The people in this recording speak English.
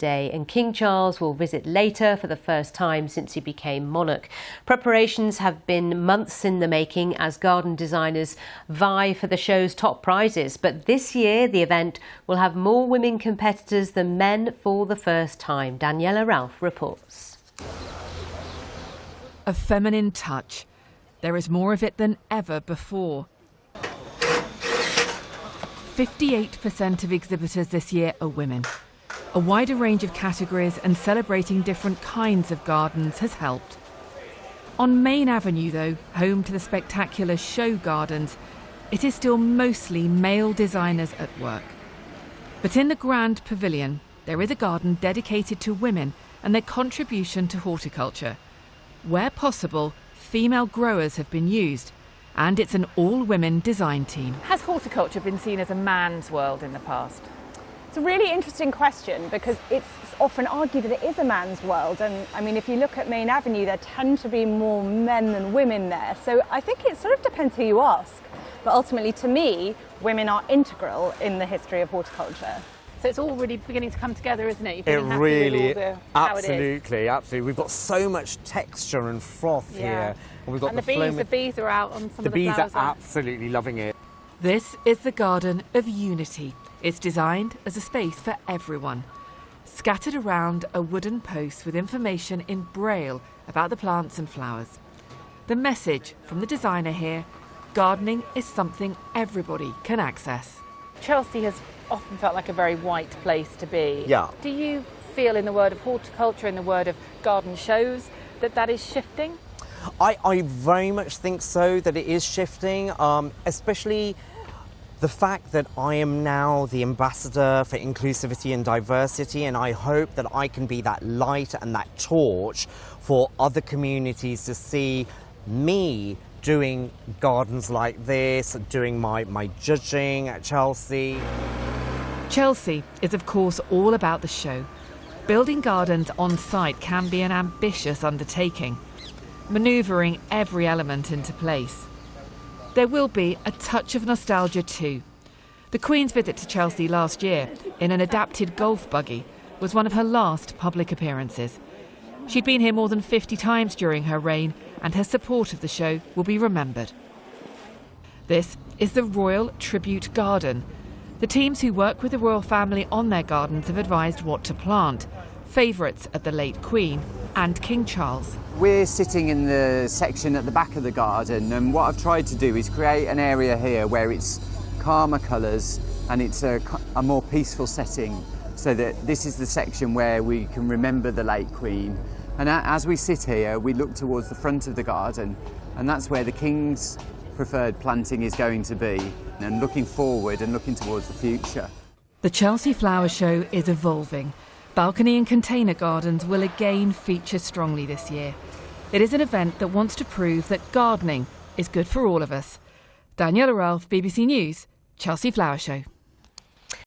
Day, and King Charles will visit later for the first time since he became monarch. Preparations have been months in the making as garden designers vie for the show's top prizes, but this year the event will have more women competitors than men for the first time. Daniela Ralph reports. A feminine touch. There is more of it than ever before. 58% of exhibitors this year are women. A wider range of categories and celebrating different kinds of gardens has helped. On Main Avenue, though, home to the spectacular show gardens, it is still mostly male designers at work. But in the Grand Pavilion, there is a garden dedicated to women and their contribution to horticulture. Where possible, female growers have been used, and it's an all-women design team. Has horticulture been seen as a man's world in the past? It's a really interesting question because it's often argued that it is a man's world, and I mean if you look at Main Avenue there tend to be more men than women there, so I think it sort of depends who you ask, but ultimately to me women are integral in the history of horticulture. So it's all really beginning to come together, isn't it? It really, absolutely. We've got so much texture and froth here. And we've got the bees are out on some of the flowers. The bees are absolutely loving it. This is the Garden of Unity. It's designed as a space for everyone. Scattered around a wooden post with information in Braille about the plants and flowers. The message from the designer here: gardening is something everybody can access. Chelsea has often felt like a very white place to be. Yeah. Do you feel, in the word of horticulture, in the word of garden shows, that is shifting? I very much think so, that it is shifting, especially the fact that I am now the ambassador for inclusivity and diversity, and I hope that I can be that light and that torch for other communities to see me doing gardens like this, doing my judging at Chelsea. Chelsea is of course all about the show. Building gardens on site can be an ambitious undertaking, manoeuvring every element into place. There will be a touch of nostalgia too. The Queen's visit to Chelsea last year in an adapted golf buggy was one of her last public appearances. She'd been here more than 50 times during her reign, and her support of the show will be remembered. This is the Royal Tribute Garden. The teams who work with the royal family on their gardens have advised what to plant. Favourites at the late Queen and King Charles. We're sitting in the section at the back of the garden, and what I've tried to do is create an area here where it's calmer colours and it's a more peaceful setting, so that this is the section where we can remember the late Queen. And as we sit here, we look towards the front of the garden, and that's where the King's preferred planting is going to be, and looking forward and looking towards the future. The Chelsea Flower Show is evolving. Balcony and container gardens will again feature strongly this year. It is an event that wants to prove that gardening is good for all of us. Daniela Ralph, BBC News, Chelsea Flower Show.